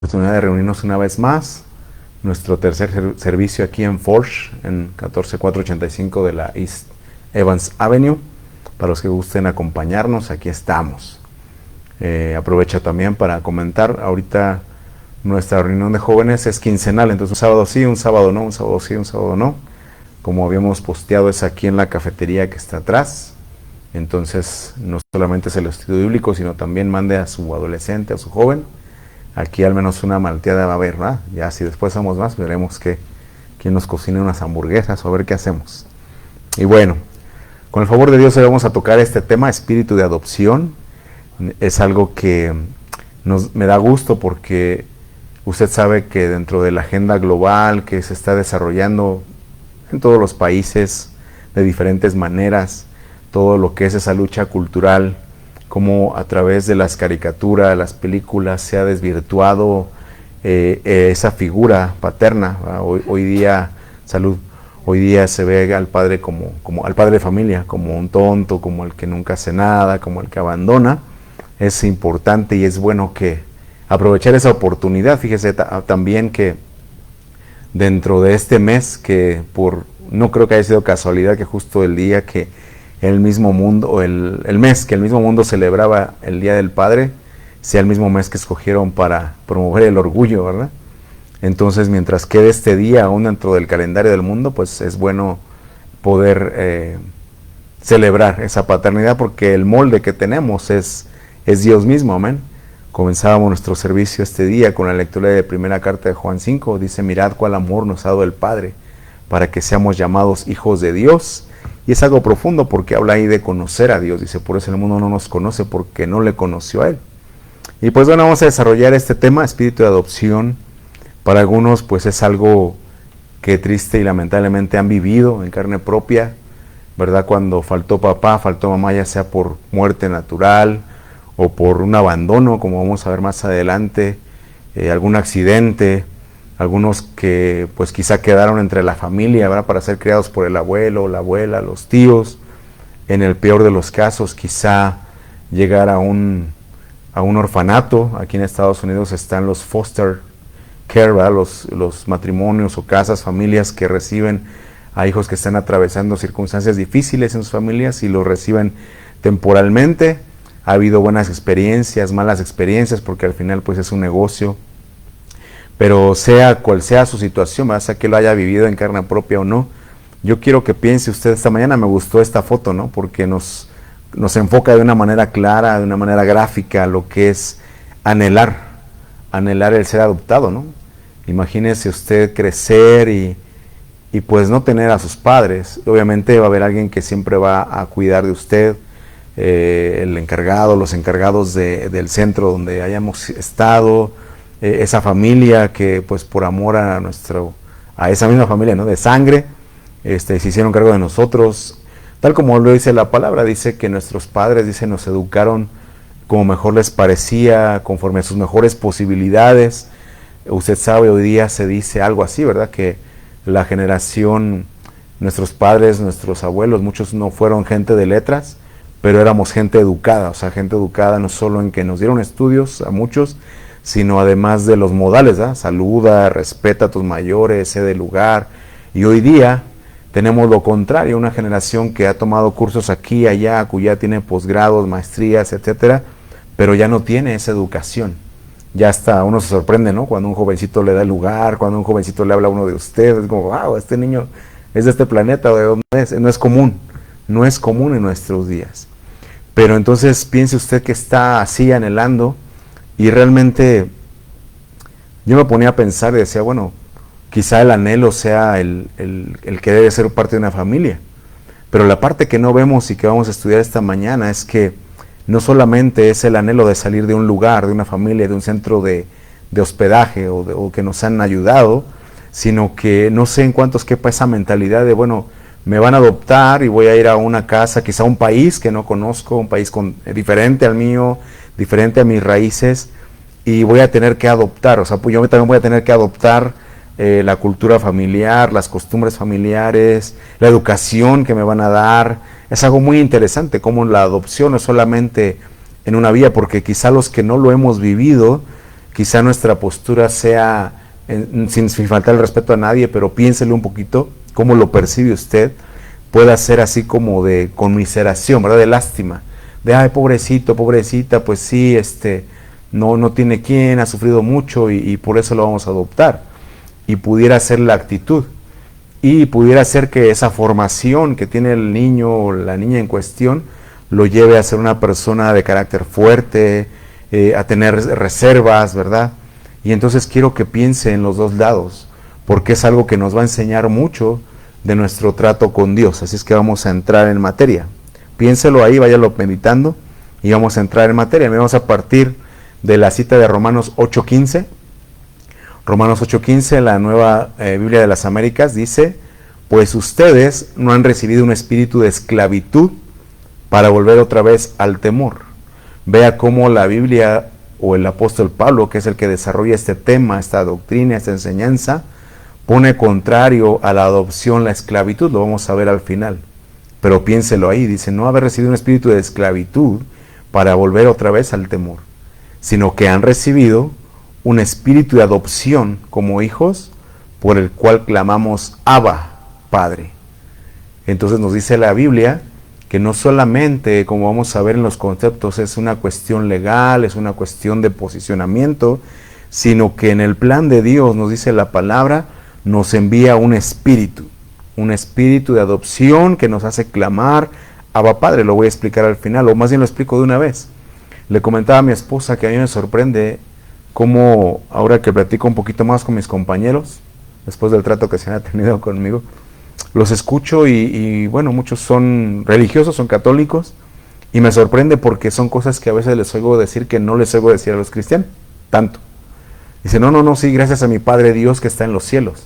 Oportunidad de reunirnos una vez más. Nuestro tercer servicio aquí en Forge, en 14485 de la East Evans Avenue. Para los que gusten acompañarnos, aquí estamos. Aprovecho también para comentar, ahorita nuestra reunión de jóvenes es quincenal, entonces un sábado sí, un sábado no, un sábado sí, un sábado no. Como habíamos posteado, es aquí en la cafetería que está atrás. Entonces no solamente es el estudio bíblico, sino también mande a su adolescente, a su joven. Aquí al menos una malteada va a haber, ¿verdad? Ya si después somos más, veremos quién nos cocina unas hamburguesas o a ver qué hacemos. Y bueno, con el favor de Dios hoy vamos a tocar este tema, espíritu de adopción. Es algo que me da gusto porque usted sabe que dentro de la agenda global que se está desarrollando en todos los países de diferentes maneras, todo lo que es esa lucha cultural, como a través de las caricaturas, las películas, se ha desvirtuado esa figura paterna. Hoy día, hoy día se ve al padre como al padre de familia, como un tonto, como el que nunca hace nada, como el que abandona. Es importante y es bueno que aprovechar esa oportunidad. Fíjese también que dentro de este mes, no creo que haya sido casualidad que justo el día que el mismo mundo, o el mes que el mismo mundo celebraba el Día del Padre, sea el mismo mes que escogieron para promover el orgullo, ¿verdad? Entonces, mientras quede este día aún dentro del calendario del mundo, pues es bueno poder celebrar esa paternidad, porque el molde que tenemos es Dios mismo, amén. Comenzábamos nuestro servicio este día con la lectura de primera carta de Juan 5, dice: mirad cuál amor nos ha dado el Padre, para que seamos llamados hijos de Dios. Y es algo profundo porque habla ahí de conocer a Dios. Dice, por eso el mundo no nos conoce, porque no le conoció a Él. Y pues bueno, vamos a desarrollar este tema, espíritu de adopción. Para algunos pues es algo que triste y lamentablemente han vivido en carne propia, ¿verdad? Cuando faltó papá, faltó mamá, ya sea por muerte natural o por un abandono, como vamos a ver más adelante, algún accidente. Algunos que pues quizá quedaron entre la familia, ¿verdad?, para ser criados por el abuelo, la abuela, los tíos. En el peor de los casos, quizá llegar a un orfanato. Aquí en Estados Unidos están los foster care, ¿verdad?, los matrimonios o casas, familias que reciben a hijos que están atravesando circunstancias difíciles en sus familias y los reciben temporalmente. Ha habido buenas experiencias, malas experiencias, porque al final pues es un negocio. Pero sea cual sea su situación, sea que lo haya vivido en carne propia o no, yo quiero que piense usted esta mañana. Me gustó esta foto, ¿no? Porque nos enfoca de una manera clara, de una manera gráfica, lo que es anhelar el ser adoptado, ¿no? Imagínese usted crecer y pues no tener a sus padres. Obviamente va a haber alguien que siempre va a cuidar de usted, el encargado, los encargados del centro donde hayamos estado, esa familia que pues por amor a esa misma familia, ¿no?, de sangre, se hicieron cargo de nosotros, tal como lo dice la palabra. Dice que nuestros padres, dice, nos educaron como mejor les parecía, conforme a sus mejores posibilidades. Usted sabe, hoy día se dice algo así, ¿verdad?, que la generación, nuestros padres, nuestros abuelos, muchos no fueron gente de letras, pero éramos gente educada. O sea, gente educada no solo en que nos dieron estudios a muchos, sino además de los modales, ¿verdad? Saluda, respeta a tus mayores, cede lugar. Y hoy día tenemos lo contrario, una generación que ha tomado cursos aquí y allá, cuya tiene posgrados, maestrías, etcétera, pero ya no tiene esa educación. Ya hasta uno se sorprende, ¿no?, cuando un jovencito le da lugar, cuando un jovencito le habla a uno de usted, es como, wow, este niño es de este planeta, ¿o de dónde es? No es común en nuestros días. Pero entonces piense usted que está así anhelando. Y realmente yo me ponía a pensar y decía, bueno, quizá el anhelo sea el que debe ser parte de una familia. Pero la parte que no vemos y que vamos a estudiar esta mañana es que no solamente es el anhelo de salir de un lugar, de una familia, de un centro de hospedaje o que nos han ayudado, sino que no sé en cuántos quepa esa mentalidad de, bueno, me van a adoptar y voy a ir a una casa, quizá a un país que no conozco, un país diferente al mío, diferente a mis raíces, y voy a tener que adoptar. O sea, pues yo también voy a tener que adoptar la cultura familiar, las costumbres familiares, la educación que me van a dar. Es algo muy interesante cómo la adopción no es solamente en una vía, porque quizá los que no lo hemos vivido, quizá nuestra postura sea, sin faltar el respeto a nadie, pero piénsele un poquito cómo lo percibe usted, pueda ser así como de conmiseración, ¿verdad? De lástima, de ay, pobrecito, pobrecita, pues sí, no tiene quien, ha sufrido mucho y por eso lo vamos a adoptar. Y pudiera ser la actitud. Y pudiera ser que esa formación que tiene el niño o la niña en cuestión lo lleve a ser una persona de carácter fuerte, a tener reservas, ¿verdad? Y entonces quiero que piense en los dos lados, porque es algo que nos va a enseñar mucho de nuestro trato con Dios. Así es que vamos a entrar en materia. Piénselo ahí, váyalo meditando y vamos a entrar en materia. Vamos a partir de la cita de Romanos 8:15. Romanos 8:15, la Nueva Biblia de las Américas, dice: pues ustedes no han recibido un espíritu de esclavitud para volver otra vez al temor. Vea cómo la Biblia o el apóstol Pablo, que es el que desarrolla este tema, esta doctrina, esta enseñanza, pone contrario a la adopción la esclavitud. Lo vamos a ver al final. Pero piénselo ahí, dice: no haber recibido un espíritu de esclavitud para volver otra vez al temor, sino que han recibido un espíritu de adopción como hijos, por el cual clamamos Abba, Padre. Entonces nos dice la Biblia que no solamente, como vamos a ver en los conceptos, es una cuestión legal, es una cuestión de posicionamiento, sino que en el plan de Dios, nos dice la palabra, nos envía un espíritu de adopción que nos hace clamar Abba, Padre. Lo voy a explicar al final, o más bien lo explico de una vez. Le comentaba a mi esposa que a mí me sorprende cómo, ahora que platico un poquito más con mis compañeros, después del trato que se han tenido conmigo, los escucho y bueno, muchos son religiosos, son católicos, y me sorprende porque son cosas que a veces les oigo decir que no les oigo decir a los cristianos, tanto. Dice, no, sí, gracias a mi Padre Dios que está en los cielos.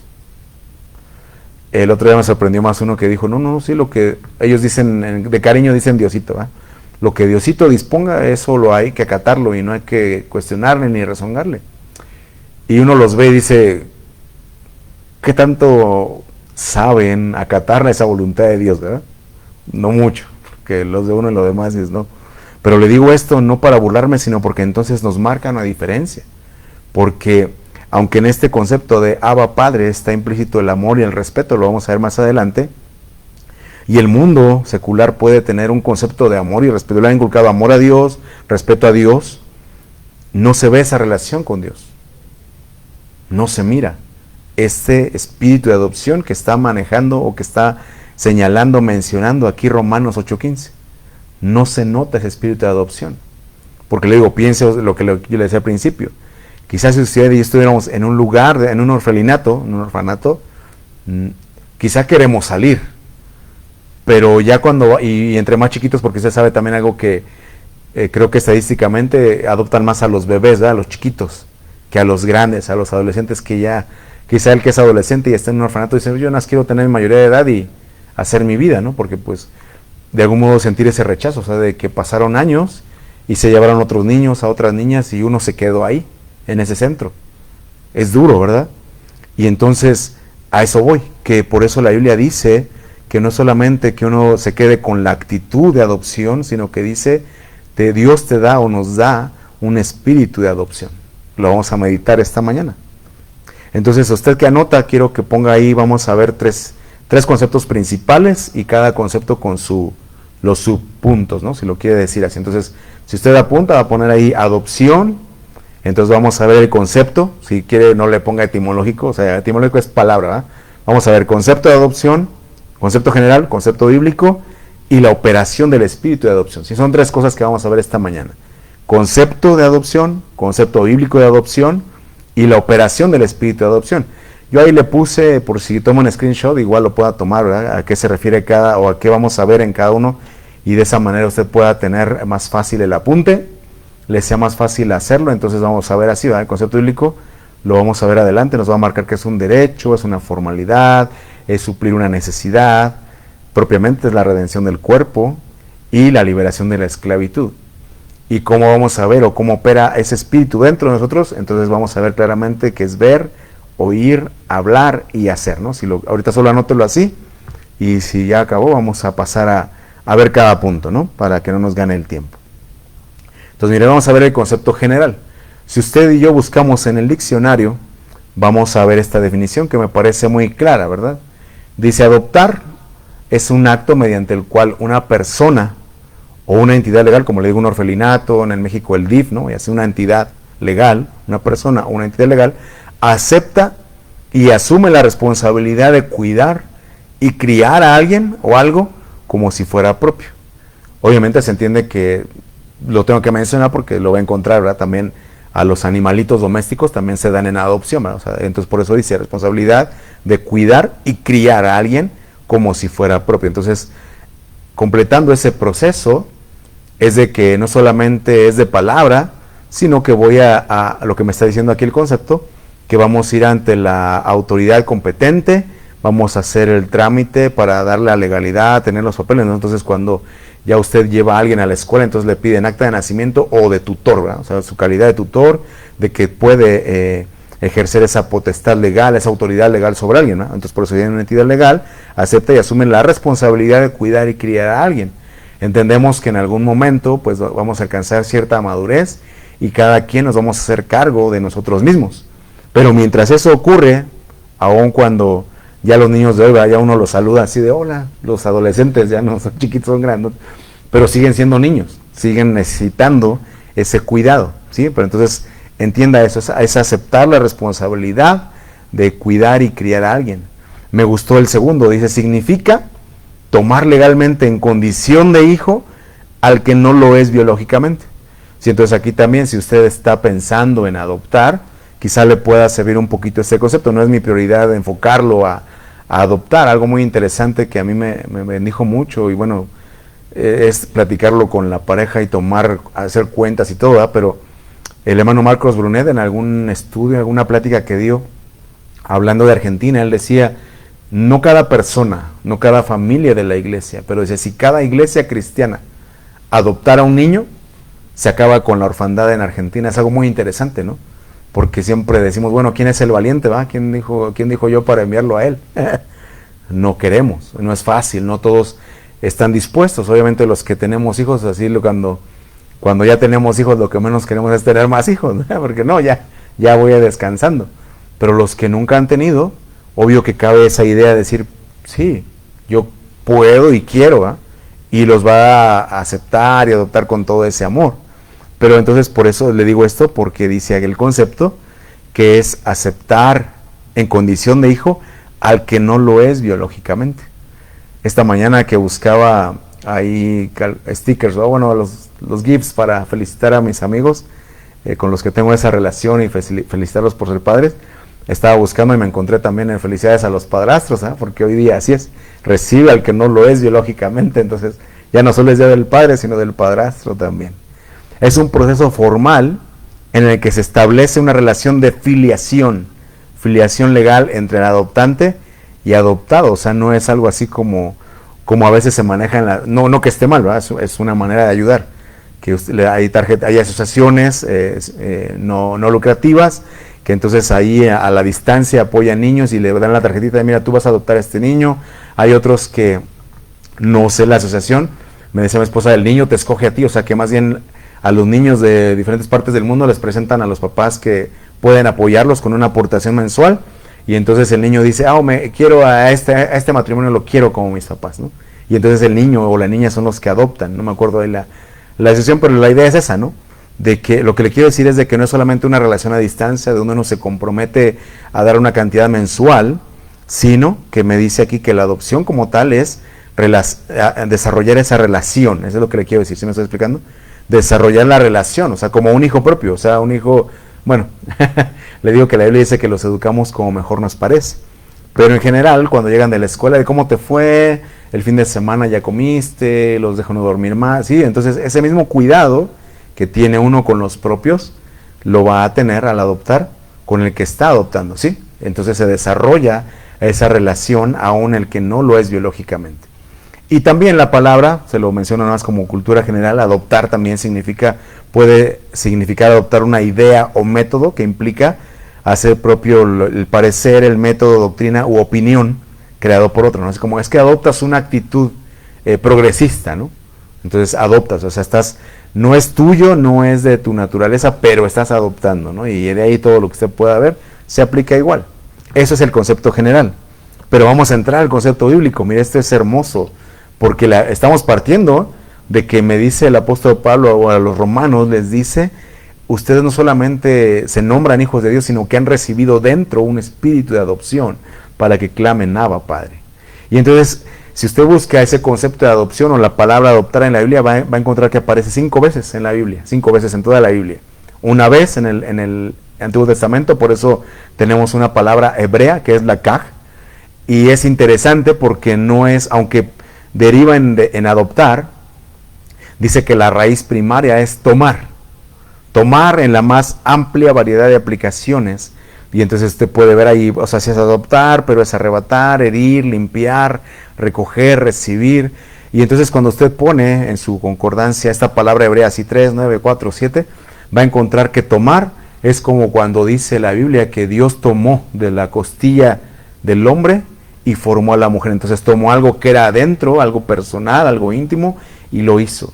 El otro día me sorprendió más uno que dijo, no, sí, lo que ellos dicen, de cariño dicen Diosito, ¿eh? Lo que Diosito disponga, eso lo hay que acatarlo y no hay que cuestionarle ni rezongarle. Y uno los ve y dice, ¿qué tanto saben acatar esa voluntad de Dios, verdad? No mucho, porque los de uno y los demás es no. Pero le digo esto no para burlarme, sino porque entonces nos marca una diferencia. Porque aunque en este concepto de Abba Padre está implícito el amor y el respeto, lo vamos a ver más adelante, y el mundo secular puede tener un concepto de amor y respeto, le ha inculcado amor a Dios, respeto a Dios, no se ve esa relación con Dios, no se mira este espíritu de adopción que está manejando o que está señalando, mencionando aquí Romanos 8:15. No se nota ese espíritu de adopción, porque le digo, piense lo que yo le decía al principio. Quizás si usted y yo estuviéramos en un lugar, en un orfanato, quizá queremos salir, pero ya cuando, y entre más chiquitos, porque usted sabe también algo que creo que estadísticamente adoptan más a los bebés, ¿verdad? A los chiquitos, que a los grandes, a los adolescentes que ya, quizá el que es adolescente y está en un orfanato dice, yo no quiero tener mi mayoría de edad y hacer mi vida, ¿no? Porque pues de algún modo sentir ese rechazo, o sea, de que pasaron años y se llevaron otros niños, a otras niñas y uno se quedó ahí, en ese centro. Es duro, ¿verdad? Y entonces a eso voy, que por eso la Biblia dice que no solamente que uno se quede con la actitud de adopción, sino que dice, Dios te da o nos da un espíritu de adopción. Lo vamos a meditar esta mañana. Entonces, usted que anota, quiero que ponga ahí, vamos a ver tres conceptos principales y cada concepto con los subpuntos, ¿no? Si lo quiere decir así. Entonces, si usted apunta, va a poner ahí adopción. Entonces vamos a ver el concepto, si quiere no le ponga etimológico, o sea, etimológico es palabra, ¿verdad? Vamos a ver concepto de adopción, concepto general, concepto bíblico y la operación del espíritu de adopción. Si son tres cosas que vamos a ver esta mañana. Concepto de adopción, concepto bíblico de adopción y la operación del espíritu de adopción. Yo ahí le puse, por si toma un screenshot, igual lo pueda tomar, ¿verdad? A qué se refiere cada, o a qué vamos a ver en cada uno, y de esa manera usted pueda tener más fácil el apunte, le sea más fácil hacerlo. Entonces vamos a ver así, ¿verdad? El concepto bíblico lo vamos a ver adelante, nos va a marcar que es un derecho, es una formalidad, es suplir una necesidad, propiamente es la redención del cuerpo y la liberación de la esclavitud. Y cómo vamos a ver o cómo opera ese espíritu dentro de nosotros, entonces vamos a ver claramente que es ver, oír, hablar y hacer, ¿no? Ahorita solo anótelo así, y si ya acabó vamos a pasar a ver cada punto, ¿no? Para que no nos gane el tiempo. Entonces, mire, vamos a ver el concepto general. Si usted y yo buscamos en el diccionario, vamos a ver esta definición que me parece muy clara, ¿verdad? Dice, adoptar es un acto mediante el cual una persona o una entidad legal, como le digo, un orfelinato, en México el DIF, ¿no? Y así una entidad legal, una persona o una entidad legal, acepta y asume la responsabilidad de cuidar y criar a alguien o algo como si fuera propio. Obviamente se entiende que lo tengo que mencionar porque lo va a encontrar, ¿verdad? También a los animalitos domésticos también se dan en adopción, ¿verdad? O sea, entonces por eso dice responsabilidad de cuidar y criar a alguien como si fuera propio. Entonces, completando ese proceso, es de que no solamente es de palabra, sino que voy a lo que me está diciendo aquí el concepto, que vamos a ir ante la autoridad competente, vamos a hacer el trámite para darle la legalidad, tener los papeles, ¿no? Entonces cuando ya usted lleva a alguien a la escuela, entonces le piden acta de nacimiento o de tutor, ¿verdad? O sea, su calidad de tutor, de que puede ejercer esa potestad legal, esa autoridad legal sobre alguien, ¿no? Entonces por eso viene una entidad legal, acepta y asume la responsabilidad de cuidar y criar a alguien. Entendemos que en algún momento pues vamos a alcanzar cierta madurez y cada quien nos vamos a hacer cargo de nosotros mismos. Pero mientras eso ocurre, aun cuando ya los niños de hoy, ya uno los saluda así de hola, los adolescentes ya no son chiquitos, son grandes, pero siguen siendo niños, siguen necesitando ese cuidado, ¿sí? Pero entonces entienda eso, es aceptar la responsabilidad de cuidar y criar a alguien. Me gustó el segundo, dice, significa tomar legalmente en condición de hijo al que no lo es biológicamente. Sí, entonces aquí también, si usted está pensando en adoptar, quizá le pueda servir un poquito este concepto. No es mi prioridad enfocarlo a adoptar. Algo muy interesante que a mí me bendijo mucho y bueno, es platicarlo con la pareja y hacer cuentas y todo, ¿verdad? Pero el hermano Marcos Brunet en algún estudio, alguna plática que dio, hablando de Argentina, él decía, no cada persona, no cada familia de la iglesia, pero dice, si cada iglesia cristiana adoptara a un niño, se acaba con la orfandad en Argentina. Es algo muy interesante, ¿no? Porque siempre decimos, bueno, ¿quién es el valiente, va? ¿Quién dijo yo para enviarlo a él? No queremos, no es fácil, no todos están dispuestos. Obviamente los que tenemos hijos, así cuando ya tenemos hijos, lo que menos queremos es tener más hijos, ¿no? Porque no, ya voy descansando. Pero los que nunca han tenido, obvio que cabe esa idea de decir, sí, yo puedo y quiero, ¿va? Y los va a aceptar y adoptar con todo ese amor. Pero entonces por eso le digo esto, porque dice el concepto que es aceptar en condición de hijo al que no lo es biológicamente. Esta mañana que buscaba ahí stickers, ¿no? Bueno, los GIFs para felicitar a mis amigos con los que tengo esa relación y felicitarlos por ser padres, estaba buscando y me encontré también en felicidades a los padrastros, ¿eh? Porque hoy día así es, recibe al que no lo es biológicamente, entonces ya no solo es día del padre, sino del padrastro también. Es un proceso formal en el que se establece una relación de filiación legal entre el adoptante y adoptado. O sea, no es algo así como a veces se maneja no que esté mal, ¿verdad? Es una manera de ayudar. Que hay asociaciones no lucrativas que entonces ahí a la distancia apoyan niños y le dan la tarjetita de mira, tú vas a adoptar a este niño. Hay otros que no sé la asociación, me decía mi esposa, el niño te escoge a ti, o sea que más bien a los niños de diferentes partes del mundo les presentan a los papás que pueden apoyarlos con una aportación mensual y entonces el niño dice, quiero a este matrimonio, lo quiero como mis papás, ¿no? Y entonces el niño o la niña son los que adoptan, no me acuerdo de la decisión, pero la idea es esa, ¿no? De que lo que le quiero decir es de que no es solamente una relación a distancia, de donde uno se compromete a dar una cantidad mensual, sino que me dice aquí que la adopción como tal es desarrollar esa relación, eso es lo que le quiero decir, ¿sí me estoy explicando? Desarrollar la relación, o sea, como un hijo propio, o sea, un hijo, bueno, le digo que la Biblia dice que los educamos como mejor nos parece, pero en general, cuando llegan de la escuela, de cómo te fue, el fin de semana ya comiste, los dejo no dormir más, sí, entonces ese mismo cuidado que tiene uno con los propios, lo va a tener al adoptar con el que está adoptando, ¿sí? Entonces se desarrolla esa relación aún el que no lo es biológicamente. Y también la palabra, se lo menciono nada más como cultura general, adoptar también puede significar adoptar una idea o método que implica hacer propio el parecer, el método, doctrina u opinión creado por otro, ¿no? Es como, es que adoptas una actitud progresista, ¿no? Entonces adoptas, o sea, no es tuyo, no es de tu naturaleza, pero estás adoptando, ¿no? Y de ahí todo lo que usted pueda ver se aplica igual. Eso es el concepto general. Pero vamos a entrar al concepto bíblico. Mire, esto es hermoso, porque estamos partiendo de que me dice el apóstol Pablo a los romanos, les dice, ustedes no solamente se nombran hijos de Dios, sino que han recibido dentro un espíritu de adopción para que clamen Abba, Padre. Y entonces, si usted busca ese concepto de adopción o la palabra adoptar en la Biblia, va a encontrar que aparece 5 veces en la Biblia, 5 veces en toda la Biblia. Una vez en el Antiguo Testamento, por eso tenemos una palabra hebrea que es la kaj, y es interesante porque no es, aunque deriva en adoptar, dice que la raíz primaria es tomar en la más amplia variedad de aplicaciones. Y entonces usted puede ver ahí, o sea, si es adoptar, pero es arrebatar, herir, limpiar, recoger, recibir. Y entonces cuando usted pone en su concordancia esta palabra hebrea, así 3, 9, 4, 7, va a encontrar que tomar es como cuando dice la Biblia que Dios tomó de la costilla del hombre y formó a la mujer. Entonces tomó algo que era adentro, algo personal, algo íntimo, y lo hizo.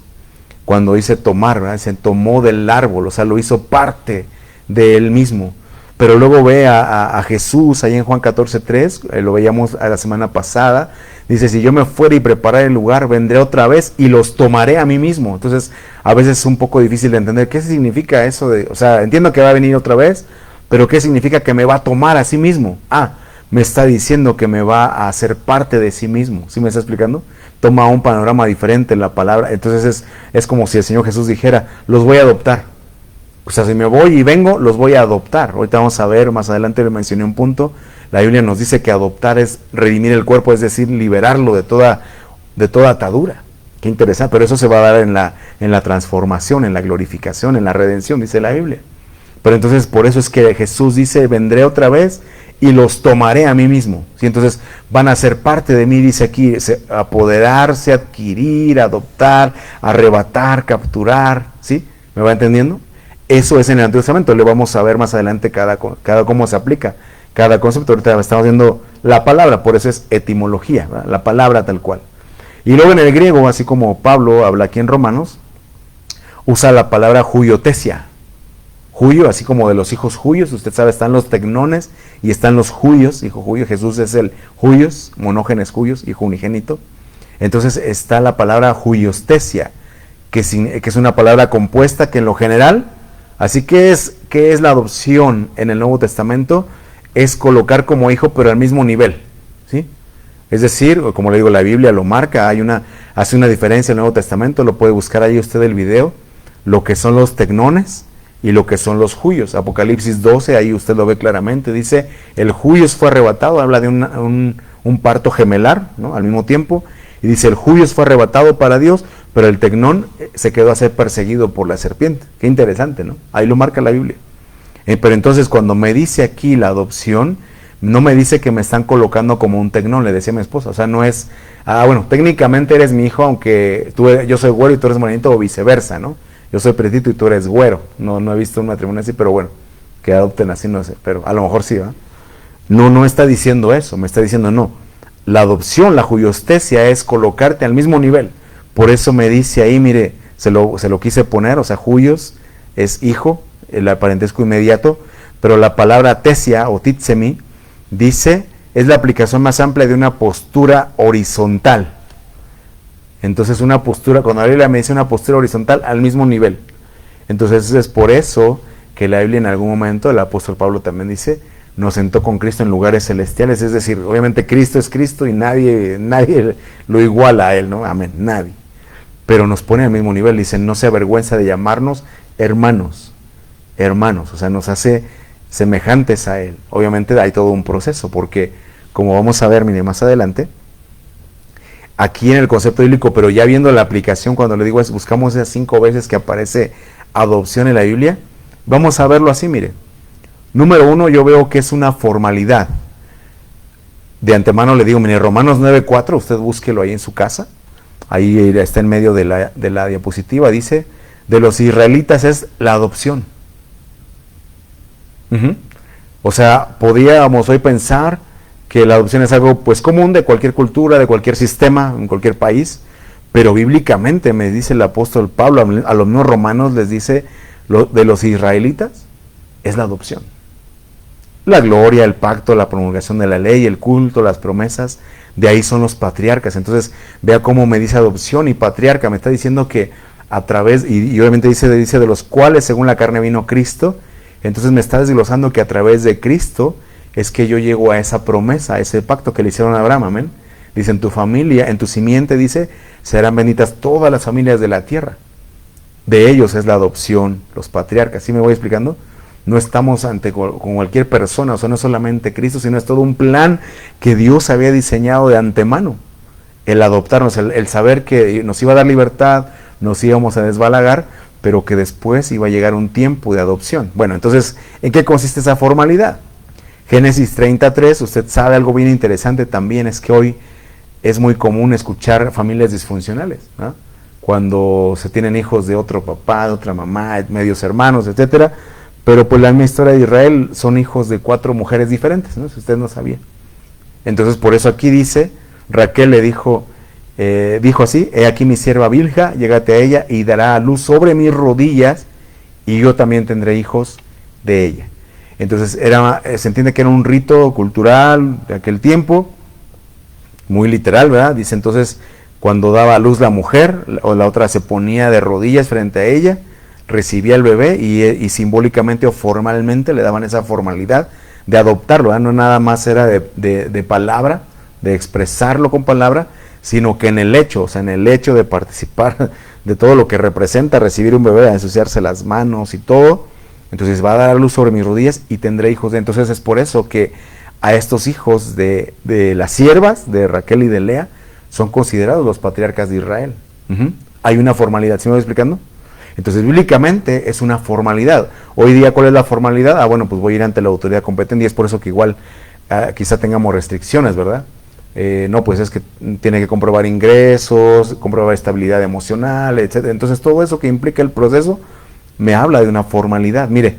Cuando dice tomar, ¿verdad? Se tomó del árbol, o sea, lo hizo parte de él mismo. Pero luego ve a Jesús ahí en Juan 14:3, lo veíamos a la semana pasada, dice, si yo me fuera y preparar el lugar, vendré otra vez y los tomaré a mí mismo. Entonces, a veces es un poco difícil de entender qué significa eso o sea, entiendo que va a venir otra vez, pero qué significa que me va a tomar a sí mismo. Me está diciendo que me va a hacer parte de sí mismo. ¿Sí me está explicando? Toma un panorama diferente la palabra. Entonces es como si el Señor Jesús dijera, los voy a adoptar. O sea, si me voy y vengo, los voy a adoptar. Ahorita vamos a ver, más adelante le mencioné un punto. La Biblia nos dice que adoptar es redimir el cuerpo, es decir, liberarlo de toda atadura. Qué interesante, pero eso se va a dar en la transformación, en la glorificación, en la redención, dice la Biblia. Pero entonces por eso es que Jesús dice, vendré otra vez y los tomaré a mí mismo. ¿Sí? Entonces van a ser parte de mí, dice aquí, apoderarse, adquirir, adoptar, arrebatar, capturar. ¿Sí? ¿Me va entendiendo? Eso es en el Antiguo Testamento. Le vamos a ver más adelante cada cómo se aplica cada concepto. Ahorita estamos viendo la palabra, por eso es etimología, ¿verdad? La palabra tal cual. Y luego en el griego, así como Pablo habla aquí en Romanos, usa la palabra huiotesia. Huio, así como de los hijos juyos, usted sabe, están los tecnones y están los juyos, hijo juyo. Jesús es el juyos, monógenes juyos, hijo unigénito. Entonces está la palabra huiostesia, que es una palabra compuesta que en lo general, así que es la adopción en el Nuevo Testamento, es colocar como hijo pero al mismo nivel, ¿sí? Es decir, como le digo, la Biblia lo marca, hace una diferencia en el Nuevo Testamento, lo puede buscar ahí usted el video, lo que son los tecnones y lo que son los juyos. Apocalipsis 12, ahí usted lo ve claramente, dice, el juyos fue arrebatado, habla de un parto gemelar, ¿no? Al mismo tiempo, y dice, el juyos fue arrebatado para Dios, pero el tecnón se quedó a ser perseguido por la serpiente. Qué interesante, ¿no? Ahí lo marca la Biblia. Pero entonces cuando me dice aquí la adopción, no me dice que me están colocando como un tecnón, le decía a mi esposa. O sea, no es, bueno, técnicamente eres mi hijo, aunque yo soy güero y tú eres morenito, o viceversa, ¿no? Yo soy pretito y tú eres güero. No he visto un matrimonio así, pero bueno, que adopten así, no sé, pero a lo mejor sí, ¿verdad? No está diciendo eso, me está diciendo no. La adopción, la huiostesia es colocarte al mismo nivel. Por eso me dice ahí, mire, se lo quise poner, o sea, juyos es hijo, el parentesco inmediato, pero la palabra tesia o titsemi dice, es la aplicación más amplia de una postura horizontal. Entonces una postura, cuando la Biblia me dice una postura horizontal al mismo nivel. Entonces es por eso que la Biblia en algún momento, el apóstol Pablo también dice, nos sentó con Cristo en lugares celestiales, es decir, obviamente Cristo es Cristo y nadie lo iguala a Él, ¿no? Amén, nadie. Pero nos pone al mismo nivel, dice, no se avergüenza de llamarnos hermanos, o sea, nos hace semejantes a Él. Obviamente hay todo un proceso, porque como vamos a ver, mire, más adelante, aquí en el concepto bíblico, pero ya viendo la aplicación, cuando le digo, buscamos esas 5 veces que aparece adopción en la Biblia, vamos a verlo así, mire. Número 1, yo veo que es una formalidad. De antemano le digo, mire, Romanos 9:4, usted búsquelo ahí en su casa, ahí está en medio de la diapositiva, dice, de los israelitas es la adopción. O sea, podríamos hoy pensar que la adopción es algo pues común de cualquier cultura, de cualquier sistema, en cualquier país, Pero bíblicamente, me dice el apóstol Pablo, a los mismos romanos les dice, de los israelitas, es la adopción. La gloria, el pacto, la promulgación de la ley, el culto, las promesas, de ahí son los patriarcas. Entonces, vea cómo me dice adopción y patriarca, me está diciendo que a través, y obviamente dice de los cuales según la carne vino Cristo, entonces me está desglosando que a través de Cristo es que yo llego a esa promesa, a ese pacto que le hicieron a Abraham, amén. Dice, en tu familia, en tu simiente, dice, serán benditas todas las familias de la tierra. De ellos es la adopción, los patriarcas. ¿Sí me voy explicando? No estamos ante con cualquier persona, o sea, no es solamente Cristo, sino es todo un plan que Dios había diseñado de antemano. El adoptarnos, el saber que nos iba a dar libertad, nos íbamos a desbalagar, pero que después iba a llegar un tiempo de adopción. Bueno, entonces, ¿en qué consiste esa formalidad? Génesis 33, usted sabe algo bien interesante también, es que hoy es muy común escuchar familias disfuncionales, ¿no? Cuando se tienen hijos de otro papá, de otra mamá, medios hermanos, etcétera, pero pues la misma historia de Israel son hijos de 4 mujeres diferentes, ¿no? Si usted no sabía. Entonces por eso aquí dice, Raquel le dijo así, he aquí mi sierva Bilha, llégate a ella y dará a luz sobre mis rodillas y yo también tendré hijos de ella. Entonces se entiende que era un rito cultural de aquel tiempo, muy literal, ¿verdad? Dice entonces, cuando daba a luz la mujer, o la otra se ponía de rodillas frente a ella, recibía el bebé y simbólicamente o formalmente le daban esa formalidad de adoptarlo, ¿verdad? No nada más era de palabra, de expresarlo con palabra, sino que en el hecho, o sea, en el hecho de participar de todo lo que representa recibir un bebé, de ensuciarse las manos y todo, entonces va a dar a luz sobre mis rodillas y tendré hijos de. Entonces es por eso que a estos hijos de las siervas, de Raquel y de Lea, son considerados los patriarcas de Israel. Hay una formalidad, ¿sí me voy explicando? Entonces, bíblicamente es una formalidad. Hoy día, ¿cuál es la formalidad? Bueno, pues voy a ir ante la autoridad competente y es por eso que igual quizá tengamos restricciones, ¿verdad? No, pues es que tiene que comprobar ingresos, comprobar estabilidad emocional, etc. Entonces, todo eso que implica el proceso me habla de una formalidad. Mire,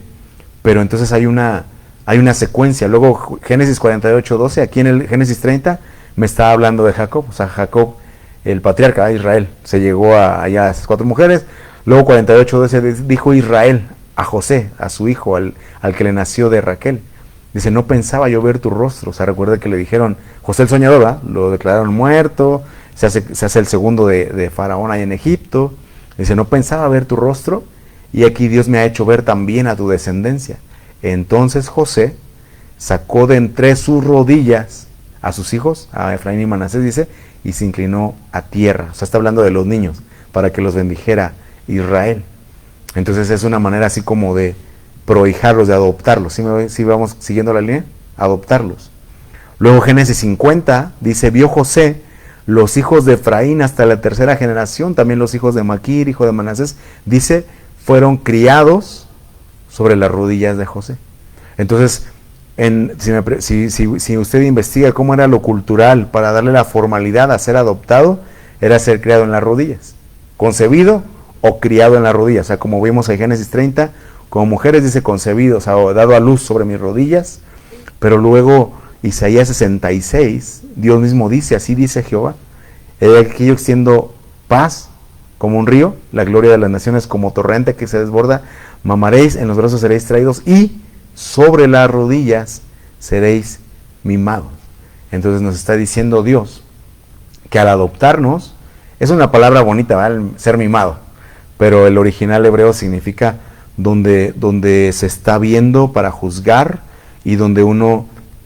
pero entonces hay una secuencia. Luego, Génesis 48:12, aquí en el Génesis 30, me está hablando de Jacob. O sea, Jacob, el patriarca de Israel, se llegó allá a esas 4 mujeres. Luego 48:12 dijo Israel a José, a su hijo, al que le nació de Raquel. Dice, no pensaba yo ver tu rostro. O sea, recuerda que le dijeron, José el soñador, ¿verdad? Lo declararon muerto, se hace el segundo de Faraón ahí en Egipto. Dice, no pensaba ver tu rostro, y aquí Dios me ha hecho ver también a tu descendencia. Entonces José sacó de entre sus rodillas a sus hijos, a Efraín y Manasés, dice, y se inclinó a tierra. O sea, está hablando de los niños, para que los bendijera Israel. Entonces es una manera así como de prohijarlos, de adoptarlos. ¿Sí vamos siguiendo la línea? Adoptarlos. Luego Génesis 50 dice, vio José los hijos de Efraín hasta la 3ª generación, también los hijos de Maquir, hijo de Manasés, dice, fueron criados sobre las rodillas de José. Entonces, si usted investiga cómo era lo cultural para darle la formalidad a ser adoptado, era ser criado en las rodillas, concebido o criado en las rodillas. O sea, como vimos en Génesis 30, como mujeres dice concebido, o sea, dado a luz sobre mis rodillas. Pero luego Isaías 66, Dios mismo dice, así dice Jehová, aquí yo extiendo paz como un río, la gloria de las naciones como torrente que se desborda, mamaréis, en los brazos seréis traídos y sobre las rodillas seréis mimados. Entonces nos está diciendo Dios que al adoptarnos, es una palabra bonita, ¿verdad? Ser mimado, pero el original hebreo significa donde se está viendo para juzgar y donde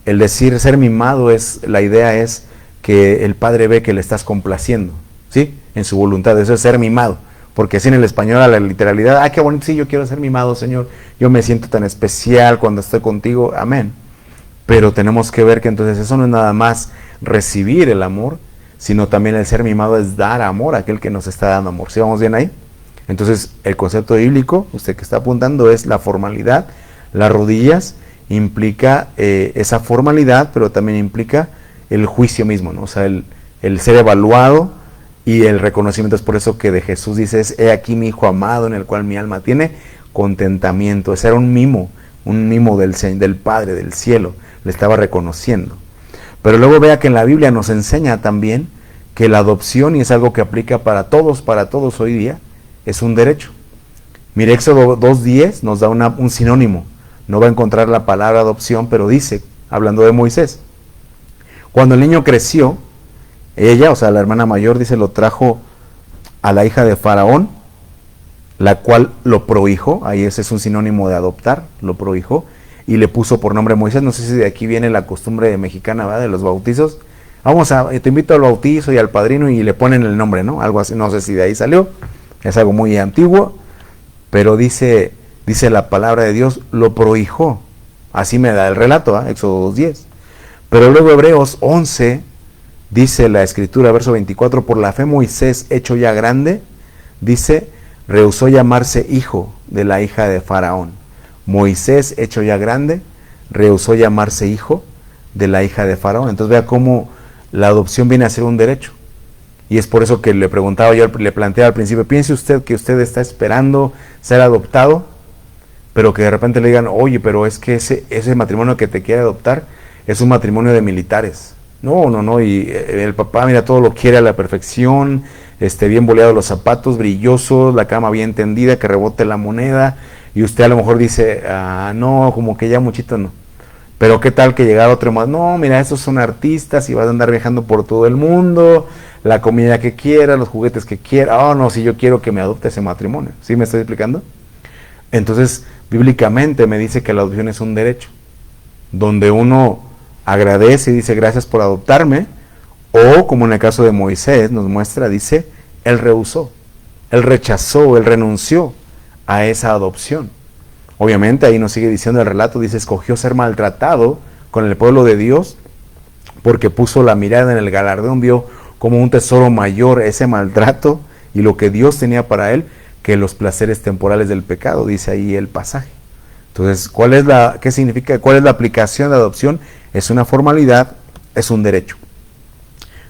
el decir ser mimado la idea es que el padre ve que le estás complaciendo, ¿sí? En su voluntad, eso es ser mimado, porque así en el español a la literalidad, qué bonito, sí, yo quiero ser mimado, Señor, yo me siento tan especial cuando estoy contigo, amén. Pero tenemos que ver que entonces eso no es nada más recibir el amor, sino también el ser mimado es dar amor a aquel que nos está dando amor. ¿Sí vamos bien ahí? Entonces el concepto bíblico, usted que está apuntando, es la formalidad. Las rodillas implica esa formalidad, pero también implica el juicio mismo, ¿no? O sea, el ser evaluado y el reconocimiento. Es por eso que de Jesús dice, he aquí mi hijo amado en el cual mi alma tiene contentamiento. Ese era un mimo del Padre, del cielo, le estaba reconociendo. Pero luego vea que en la Biblia nos enseña también que la adopción, y es algo que aplica para todos hoy día, es un derecho. Mire, Éxodo 2:10 nos da un sinónimo. No va a encontrar la palabra adopción, pero dice, hablando de Moisés, cuando el niño creció, ella, o sea, la hermana mayor, dice, lo trajo a la hija de Faraón, la cual lo prohijó, ahí ese es un sinónimo de adoptar, lo prohijó, y le puso por nombre Moisés. No sé si de aquí viene la costumbre mexicana, ¿verdad?, de los bautizos. Te invito al bautizo y al padrino y le ponen el nombre, ¿no? Algo así, no sé si de ahí salió, es algo muy antiguo, pero dice la palabra de Dios, lo prohijó. Así me da el relato, Éxodo 2:10. Pero luego Hebreos 11, dice la escritura, verso 24, por la fe Moisés, hecho ya grande, dice, rehusó llamarse hijo de la hija de Faraón. Moisés, hecho ya grande, rehusó llamarse hijo de la hija de Faraón. Entonces vea cómo la adopción viene a ser un derecho. Y es por eso que le preguntaba yo, le planteaba al principio, piense usted que usted está esperando ser adoptado, pero que de repente le digan, oye, pero es que ese matrimonio que te quiere adoptar es un matrimonio de militares. No, y el papá, mira, todo lo quiere a la perfección, bien boleados los zapatos, brillosos, la cama bien tendida, que rebote la moneda, y usted a lo mejor dice, no, como que ya muchito no. Pero qué tal que llegara otro más, no, mira, esos son artistas y vas a andar viajando por todo el mundo, la comida que quiera, los juguetes que quiera, no, si yo quiero que me adopte ese matrimonio. ¿Sí me estoy explicando? Entonces, bíblicamente me dice que la adopción es un derecho, donde uno agradece y dice gracias por adoptarme, o como en el caso de Moisés nos muestra, dice, él rehusó, él rechazó, él renunció a esa adopción. Obviamente ahí nos sigue diciendo el relato, dice, escogió ser maltratado con el pueblo de Dios, porque puso la mirada en el galardón, vio como un tesoro mayor ese maltrato y lo que Dios tenía para él, que los placeres temporales del pecado, dice ahí el pasaje. Entonces, ¿qué significa? ¿Cuál es la aplicación de adopción? Es una formalidad, es un derecho.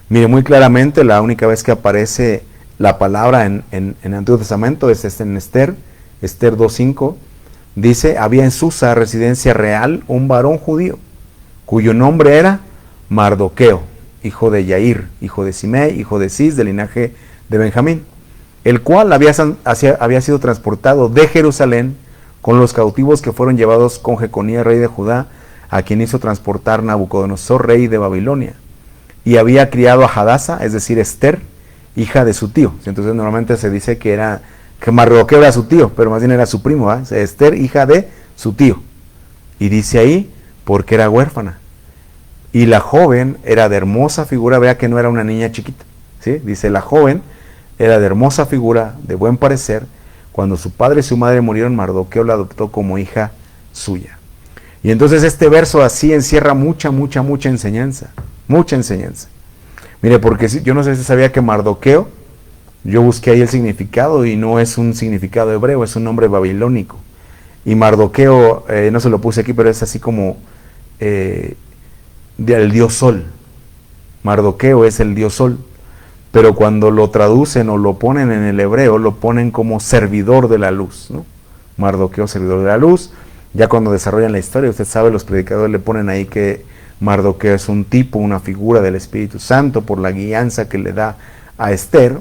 Mire, muy claramente, la única vez que aparece la palabra en el Antiguo Testamento es en Esther 2:5, dice, había en Susa, residencia real, un varón judío, cuyo nombre era Mardoqueo, hijo de Yair, hijo de Simei, hijo de Cis, del linaje de Benjamín, el cual había sido transportado de Jerusalén con los cautivos que fueron llevados con Jeconías, rey de Judá, a quien hizo transportar Nabucodonosor, rey de Babilonia, y había criado a Hadasa, es decir, Esther, hija de su tío. Entonces normalmente se dice que Mardoqueo era su tío, pero más bien era su primo, Esther, hija de su tío. Y dice ahí, porque era huérfana. Y la joven era de hermosa figura, vea que no era una niña chiquita, ¿sí? Dice, la joven era de hermosa figura, de buen parecer. Cuando su padre y su madre murieron, Mardoqueo la adoptó como hija suya. Y entonces este verso así encierra mucha enseñanza, mucha enseñanza. Mire, porque yo no sé si sabía que Mardoqueo, yo busqué ahí el significado y no es un significado hebreo, es un nombre babilónico. Y Mardoqueo, no se lo puse aquí, pero es así como el dios sol. Mardoqueo es el dios sol. Pero cuando lo traducen o lo ponen en el hebreo, lo ponen como servidor de la luz, ¿no? Mardoqueo, servidor de la luz. Ya cuando desarrollan la historia, usted sabe, los predicadores le ponen ahí que Mardoqueo es un tipo, una figura del Espíritu Santo por la guianza que le da a Esther.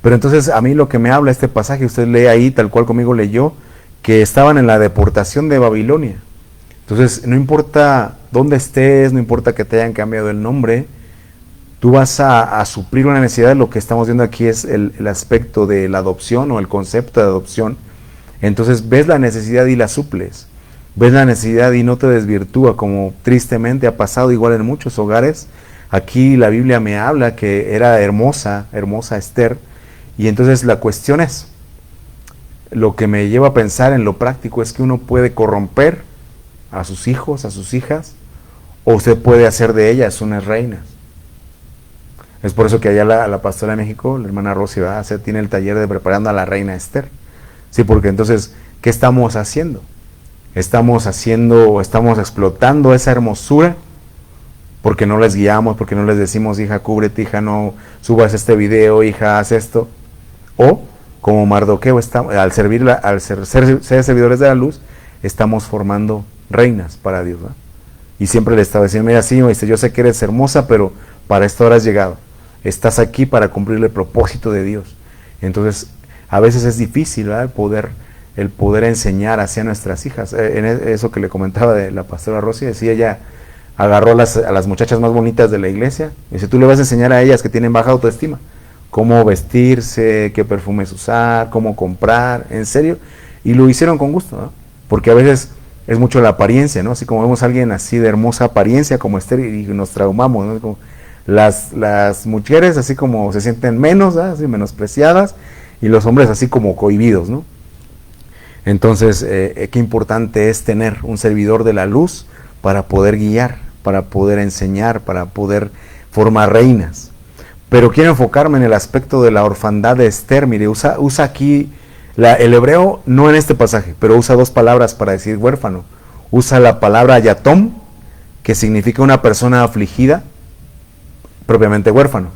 Pero entonces a mí lo que me habla este pasaje, usted lee ahí tal cual conmigo leyó, que estaban en la deportación de Babilonia. Entonces no importa dónde estés, no importa que te hayan cambiado el nombre, tú vas a suplir una necesidad. Lo que estamos viendo aquí es el aspecto de la adopción o el concepto de adopción. Entonces ves la necesidad y la suples. Ves la necesidad y no te desvirtúa, como tristemente ha pasado igual en muchos hogares. Aquí la Biblia me habla que era hermosa Esther. Y entonces la cuestión es, lo que me lleva a pensar en lo práctico es que uno puede corromper a sus hijos, a sus hijas, o usted puede hacer de ellas unas reinas. Es por eso que allá la pastora de México, la hermana Rosy, tiene el taller de preparando a la reina Esther. Sí, porque entonces, ¿qué estamos haciendo? Estamos explotando esa hermosura, porque no les guiamos, porque no les decimos, hija, cúbrete, hija, no subas este video, hija, haz esto. O, como Mardoqueo, al ser servidores de la luz, estamos formando reinas para Dios, ¿verdad? Y siempre le estaba diciendo, mira, sí, yo sé que eres hermosa, pero para esta hora has llegado. estás aquí para cumplir el propósito de Dios. Entonces, a veces es difícil, ¿verdad? El poder enseñar hacia nuestras hijas. En eso que le comentaba de la pastora Rosy, decía, ella agarró a las muchachas más bonitas de la iglesia, y dice, tú le vas a enseñar a ellas que tienen baja autoestima, cómo vestirse, qué perfumes usar, cómo comprar, en serio, y lo hicieron con gusto, ¿no? Porque a veces es mucho la apariencia, ¿no? Así como vemos a alguien así de hermosa apariencia como Esther y nos traumamos, ¿no? Como las mujeres así como se sienten menos, ¿no? Así menospreciadas, y los hombres así como cohibidos, ¿no? Entonces, qué importante es tener un servidor de la luz para poder guiar, para poder enseñar, para poder formar reinas. Pero quiero enfocarme en el aspecto de la orfandad de Esther. Mire, usa aquí el hebreo, no en este pasaje, pero usa dos palabras para decir huérfano. Usa la palabra yatom, que significa una persona afligida, propiamente huérfano.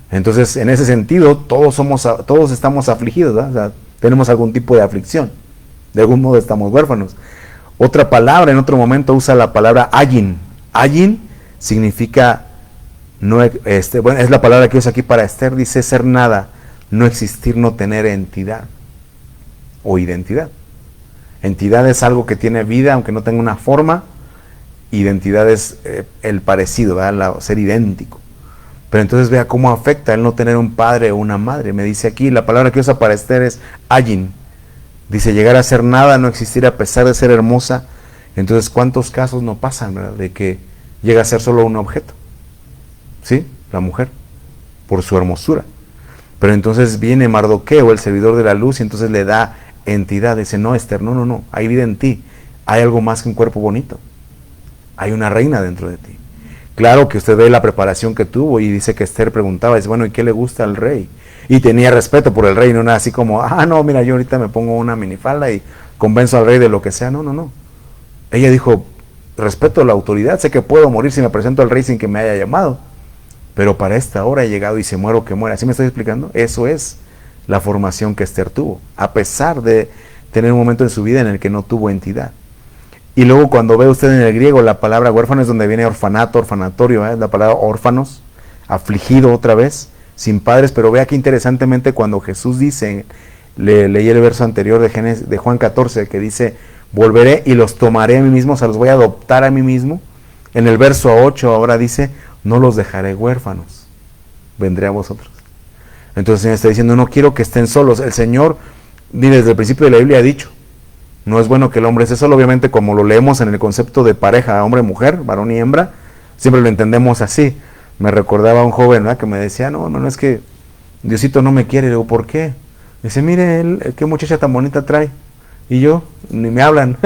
Entonces, en ese sentido, todos estamos afligidos, ¿verdad? O sea, tenemos algún tipo de aflicción. De algún modo estamos huérfanos. Otra palabra, en otro momento, usa la palabra ayin. Ayin significa, bueno, es la palabra que usa aquí para Esther, dice ser nada, no existir, no tener entidad o identidad. Entidad es algo que tiene vida, aunque no tenga una forma. Identidad es el parecido, ¿verdad? Ser idéntico. Pero entonces vea cómo afecta el no tener un padre o una madre. Me dice aquí, la palabra que usa para Esther es ayin. Dice, llegar a ser nada, no existir a pesar de ser hermosa. Entonces, ¿cuántos casos no pasan, verdad? De que llega a ser solo un objeto? ¿Sí? La mujer, por su hermosura. Pero entonces viene Mardoqueo, el servidor de la luz, y entonces le da entidad. Dice, no, Esther, no, hay vida en ti. Hay algo más que un cuerpo bonito. Hay una reina dentro de ti. Claro que usted ve la preparación que tuvo, y dice que Esther preguntaba, dice, bueno, ¿y qué le gusta al rey? Y tenía respeto por el rey, no nada así como, no, mira, yo ahorita me pongo una minifalda y convenzo al rey de lo que sea. No. Ella dijo, respeto la autoridad, sé que puedo morir si me presento al rey sin que me haya llamado, pero para esta hora he llegado y si muero, que muera. ¿Sí me estoy explicando? Eso es la formación que Esther tuvo, a pesar de tener un momento en su vida en el que no tuvo entidad. Y luego cuando ve usted en el griego la palabra huérfano es donde viene orfanato, orfanatorio, la palabra órfanos, afligido otra vez, sin padres. Pero vea que interesantemente cuando Jesús dice, leí el verso anterior de Juan 14, que dice, volveré y los tomaré a mí mismo, o sea, los voy a adoptar a mí mismo. En el verso 8 ahora dice, no los dejaré huérfanos, vendré a vosotros. Entonces el Señor está diciendo, no quiero que estén solos. El Señor, desde el principio de la Biblia ha dicho, no es bueno que el hombre esté solo. Obviamente, como lo leemos en el concepto de pareja, hombre-mujer, varón y hembra, siempre lo entendemos así. Me recordaba a un joven, ¿verdad?, que me decía, no, es que Diosito no me quiere. Le digo, ¿por qué? Dice, mire, qué muchacha tan bonita trae. Y yo, ni me hablan.